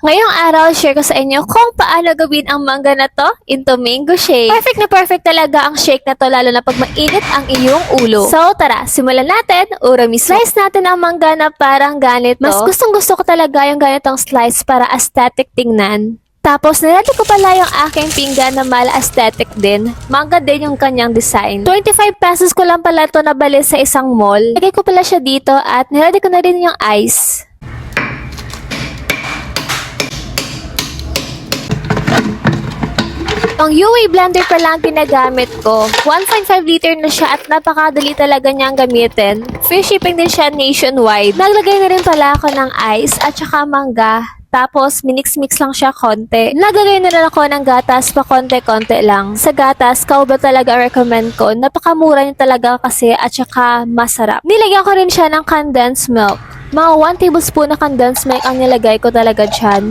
Ngayong araw, share ko sa inyo kung paano gawin ang mangga na to into mango shake. Perfect na perfect talaga ang shake na to, lalo na pag mainit ang iyong ulo. So tara, simulan natin. Slice natin ang mangga na parang ganito. Mas gustong gusto ko talaga yung ganitong slice para aesthetic tingnan. Tapos, nilati ko pala yung aking pinggan na mala aesthetic din. Mangga din yung kanyang design. 25 pesos ko lang pala ito nabali sa isang mall. Lagay ko pala siya dito at nilati ko na rin yung ice. Ang UA blender pa lang ginagamit ko. 1.5 liter na siya at napakadali talaga niyang gamitin. Free shipping din siya nationwide. Naglagay na rin pala ako ng ice at saka mangga. Tapos, minix-mix lang siya konti. Naglagay na rin ako ng gatas pa konti-konti lang. Sa gatas, kauba talaga recommend ko. Napakamura niya talaga kasi at saka masarap. Nilagyan ko rin siya ng condensed milk. Mga 1 tablespoon na condensed milk ang nilagay ko talaga dyan.